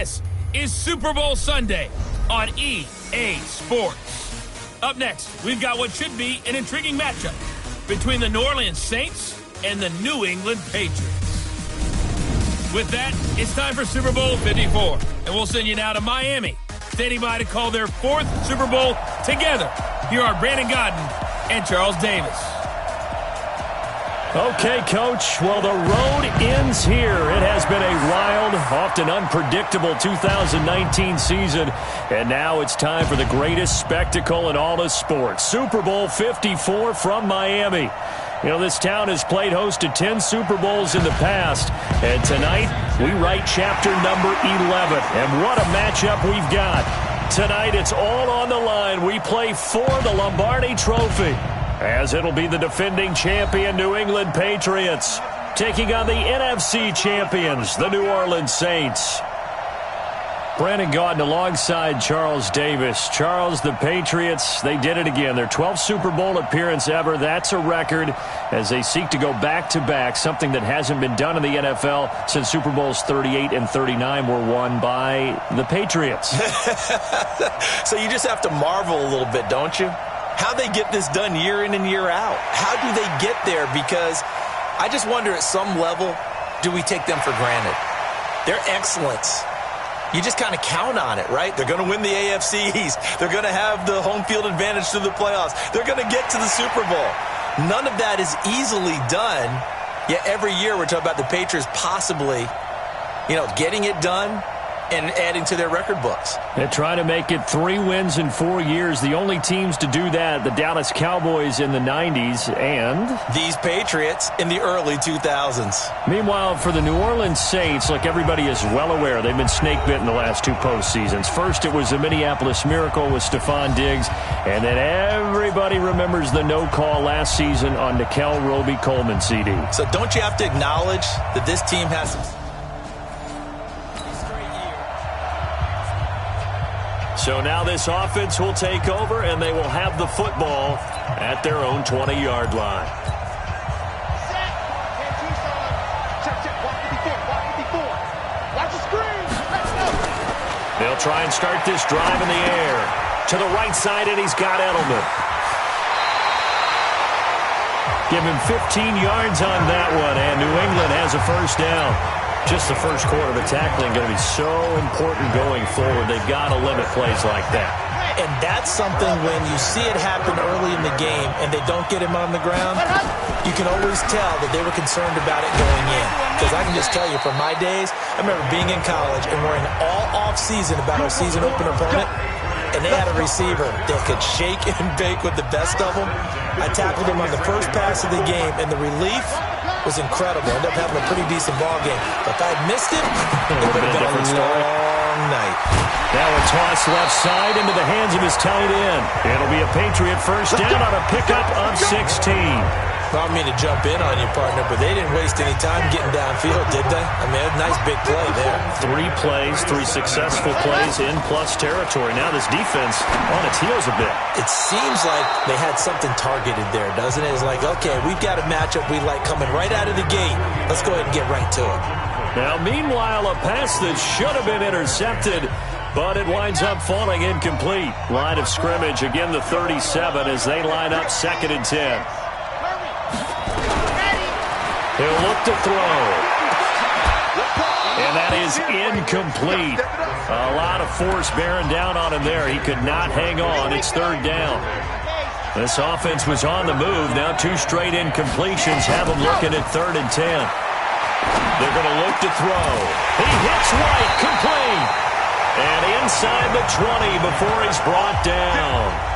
This is Super Bowl Sunday on EA Sports. Up next, we've got what should be an intriguing matchup between the New Orleans Saints and the New England Patriots. With that, it's time for Super Bowl 54, and we'll send you now to Miami, standing by to call their fourth Super Bowl together. Here are Brandon Gaudin and Charles Davis. Okay, Coach. Well, the road ends here. It has been a wild, often unpredictable 2019 season, and now it's time for the greatest spectacle in all of sports. Super Bowl 54 from Miami. You know, this town has played host to 10 Super Bowls in the past, and tonight we write chapter number 11. And what a matchup we've got. Tonight it's all on the line. We play for the Lombardi Trophy, as it'll be the defending champion New England Patriots taking on the NFC champions, the New Orleans Saints. Brandon Gaudin alongside Charles Davis. Charles, the Patriots, they did it again. Their 12th Super Bowl appearance ever. That's a record as they seek to go back-to-back, something that hasn't been done in the NFL since Super Bowls 38 and 39 were won by the Patriots. So you just have to marvel a little bit, don't you? How they get this done year in and year out. How do they get there? Because I just wonder, at some level, do we take them for granted? Their excellence, you just kind of count on it, right? They're going to win the AFC East. They're going to have the home field advantage to the playoffs. They're going to get to the Super Bowl. None of that is easily done, yet every year we're talking about the Patriots possibly, getting it done and adding to their record books. They're trying to make it 3 wins in 4 years. The only teams to do that, the Dallas Cowboys in the 90s and these Patriots in the early 2000s. Meanwhile, for the New Orleans Saints, look, everybody is well aware they've been snake-bitten the last 2 postseasons. First, it was the Minneapolis Miracle with Stephon Diggs, and then everybody remembers the no-call last season on Nickel Roby-Coleman CD. So don't you have to acknowledge that this team has some... So now this offense will take over, and they will have the football at their own 20-yard line. They'll try and start this drive in the air. To the right side, and he's got Edelman. Give him 15 yards on that one, and New England has a first down. Just the first quarter of the tackling going to be so important going forward. They've got to limit plays like that. And that's something when you see it happen early in the game and they don't get him on the ground, you can always tell that they were concerned about it going in. Because I can just tell you from my days, I remember being in college and worrying all off-season about our season opener opponent, and they had a receiver that could shake and bake with the best of them. I tackled him on the first pass of the game, and the relief was incredible. Ended up having a pretty decent ball game. But if I had missed it, it would have been a long night. Now a toss left side into the hands of his tight end. It'll be a Patriot first down on a pickup of 16. I don't mean to jump in on you, partner, but they didn't waste any time getting downfield, did they? I mean, a nice big play there. 3 plays, 3 successful plays in plus territory. Now this defense on its heels a bit. It seems like they had something targeted there, doesn't it? It's like, okay, we've got a matchup we like coming right out of the gate. Let's go ahead and get right to it. Now, meanwhile, a pass that should have been intercepted, but it winds up falling incomplete. Line of scrimmage, again the 37 as they line up 2nd and 10. He'll look to throw. And that is incomplete. A lot of force bearing down on him there. He could not hang on. It's 3rd down. This offense was on the move. Now 2 straight incompletions have them looking at 3rd and 10. They're going to look to throw. He hits White, complete. And inside the 20 before he's brought down.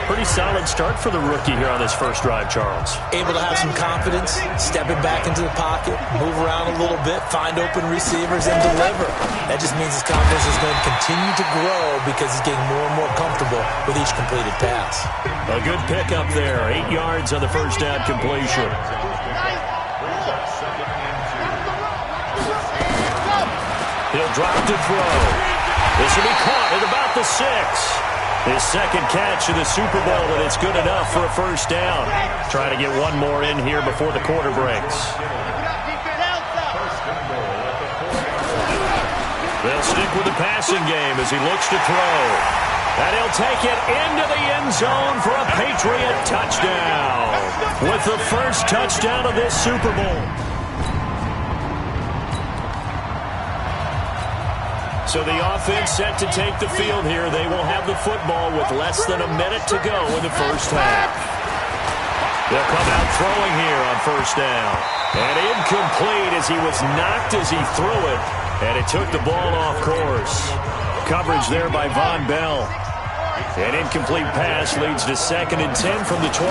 Pretty solid start for the rookie here on this first drive, Charles. Able to have some confidence, stepping back into the pocket, move around a little bit, find open receivers, and deliver. That just means his confidence is going to continue to grow because he's getting more and more comfortable with each completed pass. A good pickup there. 8 yards on the first down completion. He'll drop to throw. This will be caught at about the 6. His second catch of the Super Bowl, and it's good enough for a first down. Trying to get one more in here before the quarter breaks. with the passing game as he looks to throw. And he'll take it into the end zone for a Patriot touchdown. With the first touchdown of this Super Bowl. So the offense set to take the field here. They will have the football with less than a minute to go in the first half. They'll come out throwing here on first down. And incomplete as he was knocked as he threw it. And it took the ball off course. Coverage there by Von Bell. An incomplete pass leads to 2nd and 10 from the 25.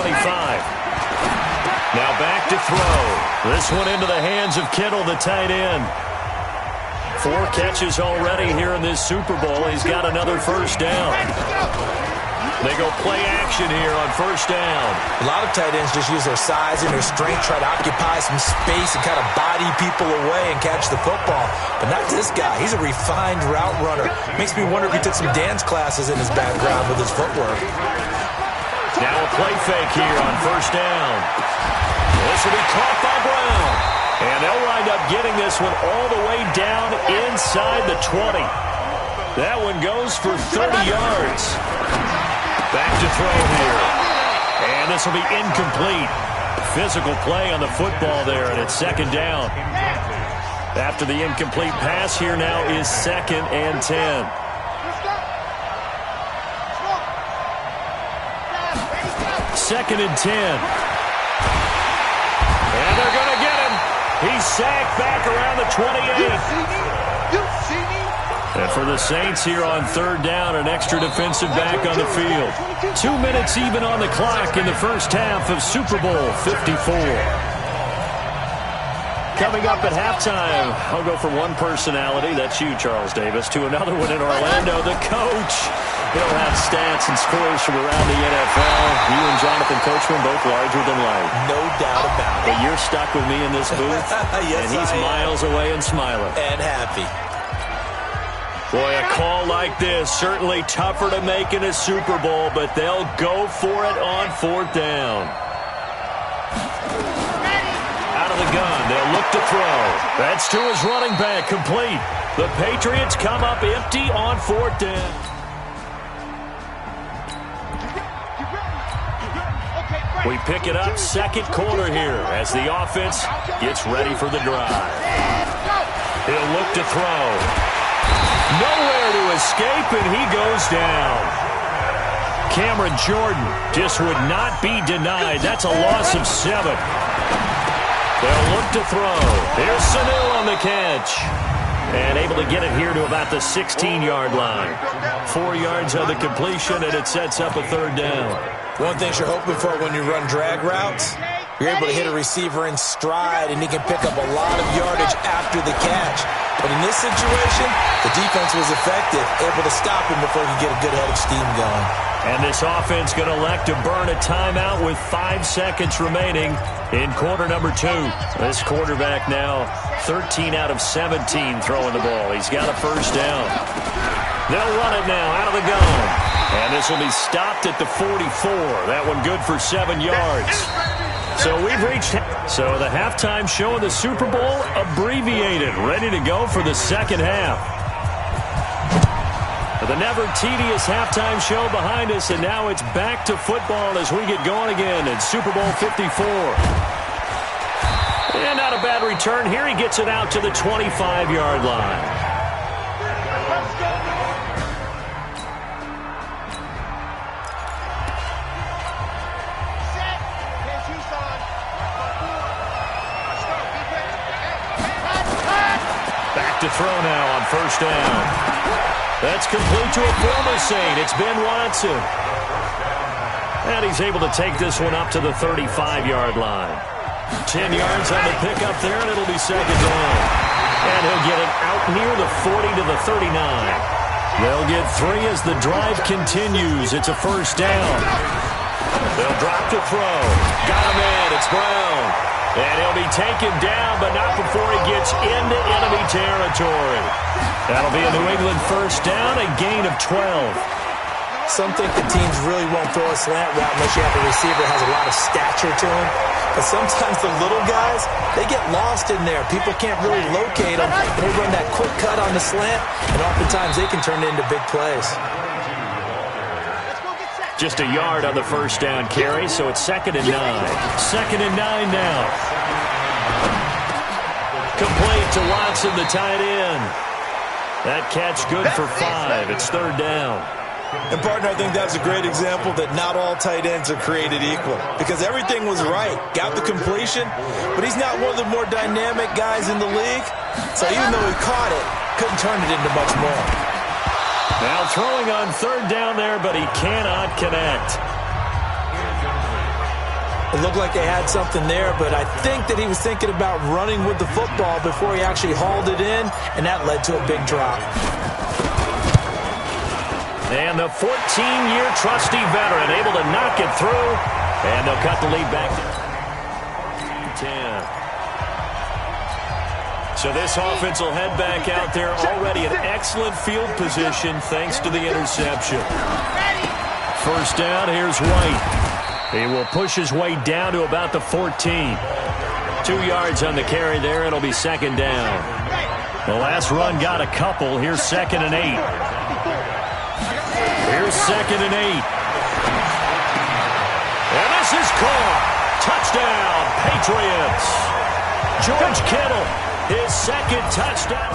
Now back to throw. This one into the hands of Kittle, the tight end. 4 catches already here in this Super Bowl. He's got another first down. They go play action here on first down. A lot of tight ends just use their size and their strength, try to occupy some space and kind of body people away and catch the football. But not this guy. He's a refined route runner. Makes me wonder if he took some dance classes in his background with his footwork. Now a play fake here on first down. This will be caught by Brown. And they'll wind up getting this one all the way down inside the 20. That one goes for 30 yards. Back to throw here. And this will be incomplete. Physical play on the football there, and it's 2nd down. After the incomplete pass, here now is 2nd and 10. Second and 10. And they're going to get him. He's sacked back around the 28. And for the Saints here on 3rd down, an extra defensive back on the field. 2 minutes even on the clock in the first half of Super Bowl 54. Coming up at halftime, I'll go from one personality, that's you, Charles Davis, to another one in Orlando, the coach. He'll have stats and scores from around the NFL. You and Jonathan Coachman both larger than life. No doubt about it. But you're stuck with me in this booth, yes, and he's miles away and smiling. And happy. Boy, a call like this, certainly tougher to make in a Super Bowl, but they'll go for it on 4th down. Out of the gun, they'll look to throw. That's to his running back, complete. The Patriots come up empty on 4th down. We pick it up, 2nd quarter here, as the offense gets ready for the drive. He'll look to throw. Nowhere to escape, and he goes down. Cameron Jordan just would not be denied. That's a loss of 7. They'll look to throw. Here's Sanu on the catch. And able to get it here to about the 16-yard line. 4 yards on the completion, and it sets up a 3rd down. One thing you're hoping for when you run drag routes, you're able to hit a receiver in stride, and he can pick up a lot of yardage after the catch. But in this situation, the defense was effective, able to stop him before he could get a good head of steam going. And this offense going to elect to burn a timeout with 5 seconds remaining in quarter number 2. This quarterback now 13 out of 17 throwing the ball. He's got a first down. They'll run it now out of the gun. And this will be stopped at the 44. That one good for 7 yards. So we've reached, so the halftime show of the Super Bowl abbreviated, ready to go for the 2nd half. The never tedious halftime show behind us, and now it's back to football as we get going again in Super Bowl 54. And not a bad return here. He gets it out to the 25-yard line. To throw now on first down. That's complete to a former Saint. It's Ben Watson. And he's able to take this one up to the 35-yard line. 10 yards on the pickup there, and it'll be 2nd down. And he'll get it out near the 40 to the 39. They'll get 3 as the drive continues. It's a first down. They'll drop to throw. Got him in. It's Brown. And he'll be taken down, but not before he gets into enemy territory. That'll be a New England first down, a gain of 12. Some think the teams really won't throw a slant route unless you have a receiver that has a lot of stature to him. But sometimes the little guys, they get lost in there. People can't really locate them. And they run that quick cut on the slant, and oftentimes they can turn it into big plays. Just a yard on the first down carry, so it's 2nd and 9. 2nd and 9 now. Complete to Watson, the tight end. That catch good for 5. It's 3rd down. And, partner, I think that's a great example that not all tight ends are created equal because everything was right. Got the completion, but he's not one of the more dynamic guys in the league. So even though he caught it, couldn't turn it into much more. Now throwing on 3rd down there, but he cannot connect. It looked like they had something there, but I think that he was thinking about running with the football before he actually hauled it in, and that led to a big drop. And the 14-year trusty veteran able to knock it through, and they'll cut the lead back to 10. So this offense will head back out there already in excellent field position thanks to the interception. First down, here's White. He will push his way down to about the 14. 2 yards on the carry there. It'll be 2nd down. The last run got a couple. Here's 2nd and 8. Here's 2nd and 8. And this is caught. Touchdown, Patriots. George Kittle, his 2nd touchdown.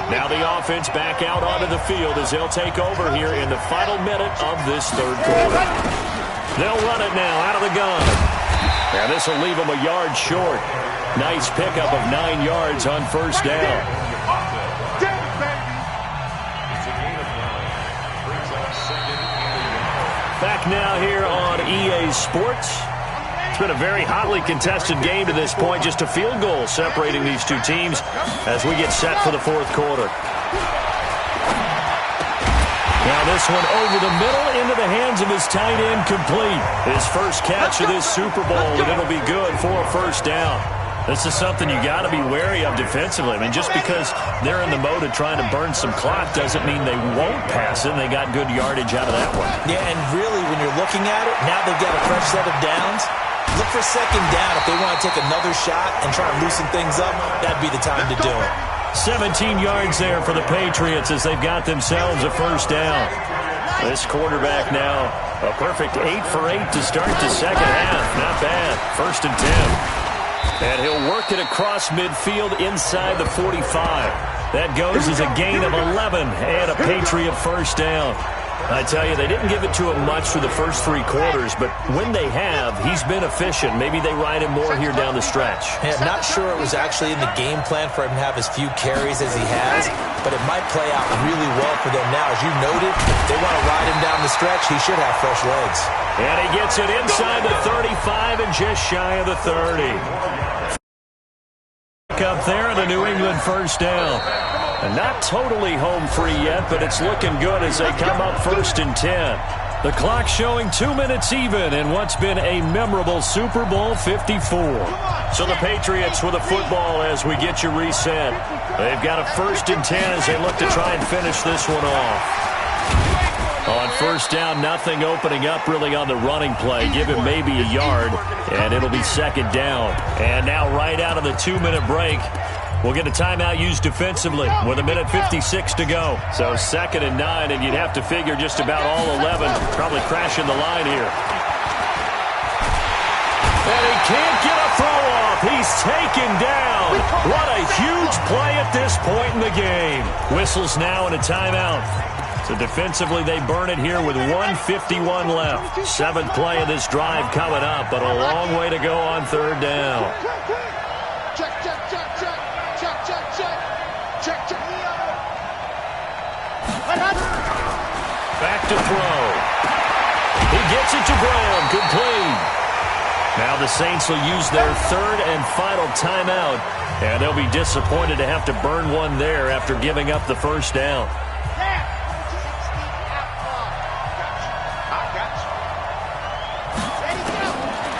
Now the offense back out onto the field as they'll take over here in the final minute of this 3rd quarter. They'll run it now out of the gun. And this will leave them a yard short. Nice pickup of 9 yards on first down. Back now here on EA Sports. It's been a very hotly contested game to this point. Just a field goal separating these two teams as we get set for the 4th quarter. Now this one over the middle into the hands of his tight end, complete. His first catch of this Super Bowl, and it'll be good for a first down. This is something you got to be wary of defensively. I mean, just because they're in the mode of trying to burn some clock doesn't mean they won't pass it, and they got good yardage out of that one. Yeah, and really, when you're looking at it, now they've got a fresh set of downs. Look for 2nd down if they want to take another shot and try to loosen things up. That'd be the time to do it. 17 yards there for the Patriots as they've got themselves a first down. This quarterback now, a perfect 8 for 8 to start the second half. Not bad. 1st and 10. And he'll work it across midfield inside the 45. That goes as a gain of 11 and a Patriot first down. I tell you, they didn't give it to him much through the first 3 quarters, but when they have, he's been efficient. Maybe they ride him more here down the stretch. Hey, I'm not sure it was actually in the game plan for him to have as few carries as he has, but it might play out really well for them now. As you noted, if they want to ride him down the stretch, he should have fresh legs. And he gets it inside the 35 and just shy of the 30. Up there, the New England first down. And not totally home free yet, but it's looking good as they come up 1st and 10. The clock showing 2 minutes even in what's been a memorable Super Bowl 54. So the Patriots with a football as we get you reset. They've got a 1st and 10 as they look to try and finish this one off. On first down, nothing opening up really on the running play. Give him maybe a yard, and it'll be 2nd down. And now right out of the 2-minute break, we'll get a timeout used defensively with 1:56 to go. So 2nd and 9, and you'd have to figure just about all 11 probably crashing the line here. And he can't get a throw off. He's taken down. What a huge play at this point in the game. Whistles now and a timeout. So defensively, they burn it here with 1:51 left. 7th play of this drive coming up, but a long way to go on 3rd down. Back to throw. He gets it to Graham. Complete. Now the Saints will use their 3rd and final timeout, and they'll be disappointed to have to burn one there after giving up the first down.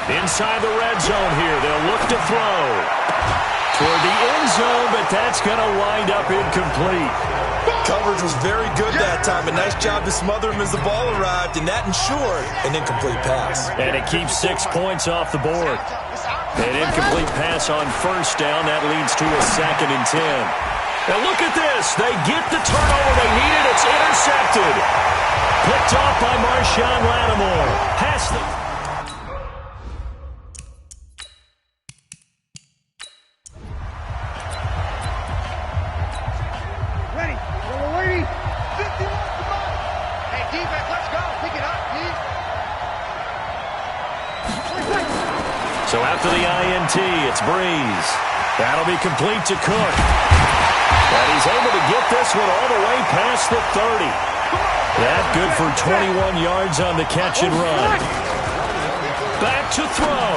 Inside the red zone here, they'll look to throw. Toward the end zone, but that's going to wind up incomplete. Coverage was very good that time. A nice job to smother him as the ball arrived, and that ensured an incomplete pass. And it keeps 6 points off the board. An incomplete pass on first down. That leads to a 2nd and 10. And look at this. They get the turnover they needed. It's intercepted. Picked off by Marshawn Lattimore. Past the... So after the INT, it's Breeze. That'll be complete to Cook. And he's able to get this one all the way past the 30. That good for 21 yards on the catch and run. Back to throw.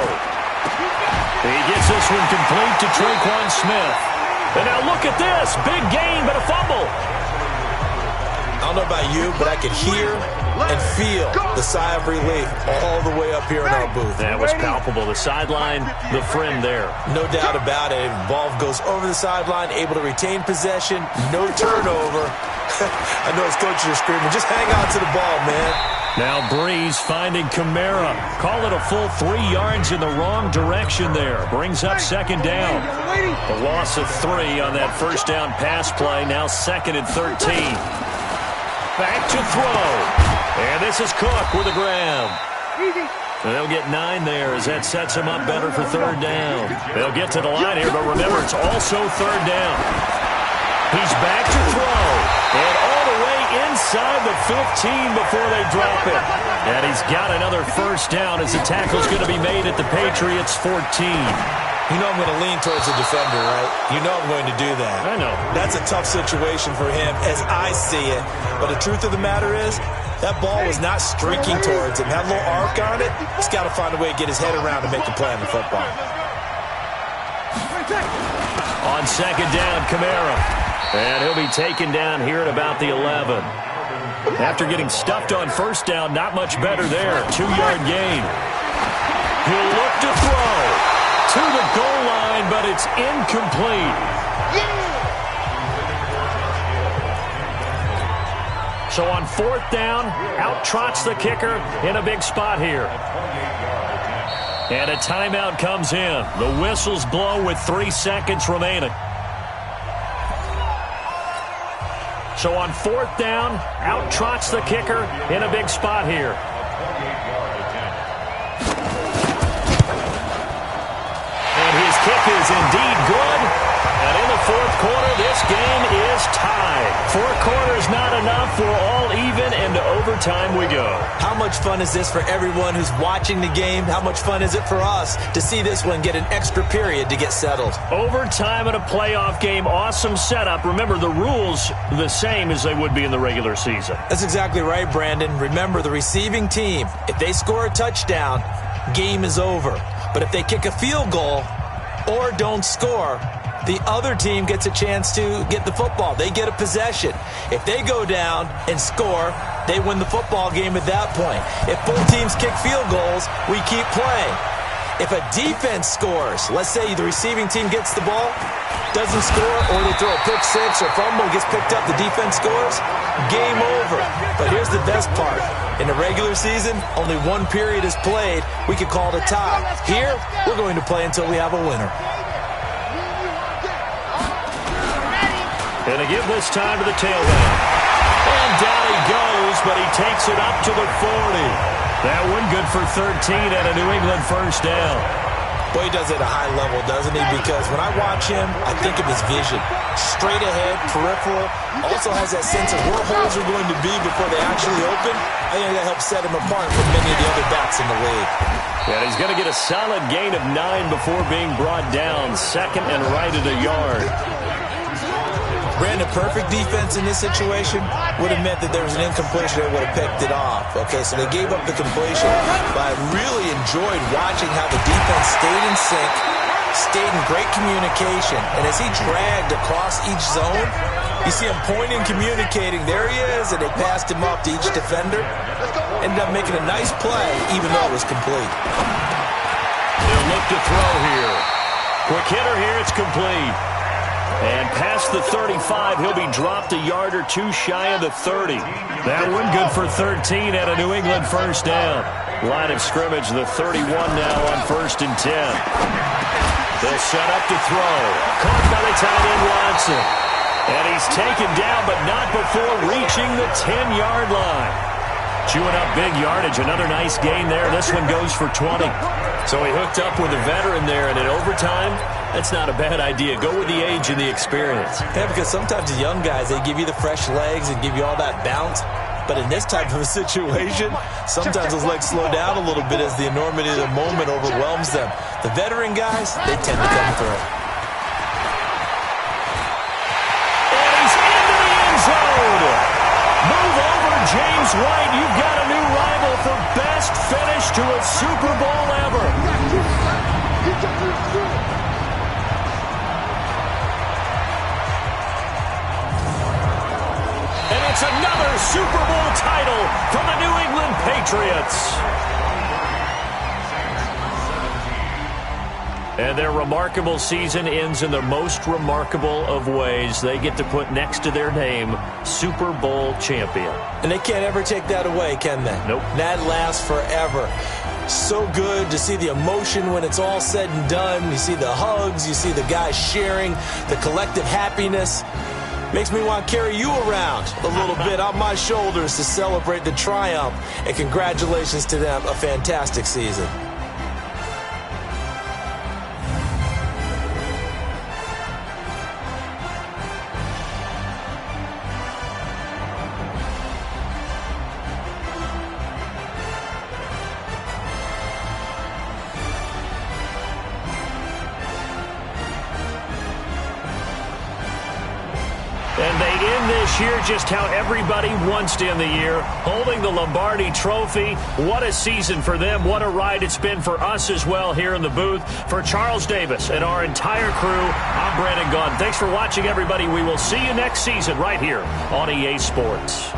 He gets this one complete to Traquan Smith. And now look at this. Big gain, but a fumble. I don't know about you, but I could hear and feel the sigh of relief all the way up here in our booth. That was palpable. The sideline, the friend there. No doubt about it. Ball goes over the sideline, able to retain possession, no turnover. I know his coaches are screaming, just hang on to the ball, man. Now Breeze finding Kamara. Call it a full 3 yards in the wrong direction there. Brings up 2nd down. A loss of 3 on that first down pass play. Now 2nd and 13. Back to throw. And this is Cook with a grab. They'll get 9 there as that sets him up better for 3rd down. They'll get to the line here, but remember, it's also 3rd down. He's back to throw. And all the way inside the 15 before they drop it. And he's got another first down as the tackle's going to be made at the Patriots' 14. You know I'm going to lean towards the defender, right? You know I'm going to do that. I know. That's a tough situation for him as I see it. But the truth of the matter is, that ball was not streaking towards him. Had a little arc on it. He's got to find a way to get his head around to make a play on the football. On 2nd down, Kamara. And he'll be taken down here at about the 11. After getting stuffed on first down, not much better there. 2-yard gain. He'll look to throw to the goal line, but it's incomplete. So on 4th down, out trots the kicker in a big spot here. And a timeout comes in. The whistles blow with 3 seconds remaining. So on 4th down, out trots the kicker in a big spot here. And his kick is indeed good. And in the 4th quarter, this game is tied. 4 quarters not enough. We're all even, and to overtime we go. How much fun is this for everyone who's watching the game? How much fun is it for us to see this one get an extra period to get settled? Overtime in a playoff game, awesome setup. Remember, the rules the same as they would be in the regular season. That's exactly right, Brandon. Remember, the receiving team, if they score a touchdown, game is over. But if they kick a field goal or don't score, the other team gets a chance to get the football. They get a possession. If they go down and score, they win the football game at that point. If both teams kick field goals, we keep playing. If a defense scores, let's say the receiving team gets the ball, doesn't score, or they throw a pick six or fumble, gets picked up, the defense scores, game over. But here's the best part. In the regular season, only 1 period is played. We could call it a tie. Here, we're going to play until we have a winner. And to give this time to the tailback. And down he goes, but he takes it up to the 40. That one good for 13 and a New England first down. Boy, he does it at a high level, doesn't he? Because when I watch him, I think of his vision. Straight ahead, peripheral. Also has that sense of where holes are going to be before they actually open. I think that helps set him apart from many of the other backs in the league. Yeah, he's going to get a solid gain of 9 before being brought down. 2nd and right at a yard. Brandon, perfect defense in this situation would have meant that there was an incompletion. They would have picked it off. Okay, so they gave up the completion. But I really enjoyed watching how the defense stayed in sync, stayed in great communication. And as he dragged across each zone, you see him pointing, communicating. There he is, and they passed him off to each defender. Ended up making a nice play, even though it was complete. They'll look to throw here. Quick hitter here, it's complete. And past the 35, he'll be dropped a yard or two shy of the 30. That one good for 13 at a New England first down. Line of scrimmage, the 31 now on 1st and 10. They'll set up to throw. Caught by the tight end, Watson. And he's taken down, but not before reaching the 10-yard line. Chewing up big yardage. Another nice gain there. This one goes for 20. So he hooked up with a veteran there, and in overtime, that's not a bad idea. Go with the age and the experience. Yeah, because sometimes the young guys, they give you the fresh legs and give you all that bounce. But in this type of a situation, sometimes those legs slow down a little bit as the enormity of the moment overwhelms them. The veteran guys, they tend to come through. And he's into the end zone. Move over, James White. You've got a new rival for best finish to a Super Bowl ever. And it's another Super Bowl title for the New England Patriots. And their remarkable season ends in the most remarkable of ways. They get to put next to their name, Super Bowl champion. And they can't ever take that away, can they? Nope. That lasts forever. So good to see the emotion when it's all said and done. You see the hugs, you see the guys sharing, the collective happiness. Makes me want to carry you around a little bit on my shoulders to celebrate the triumph. And congratulations to them, a fantastic season. And they end this year just how everybody wants to end the year, holding the Lombardi Trophy. What a season for them. What a ride it's been for us as well here in the booth. For Charles Davis and our entire crew, I'm Brandon Gaudin. Thanks for watching, everybody. We will see you next season right here on EA Sports.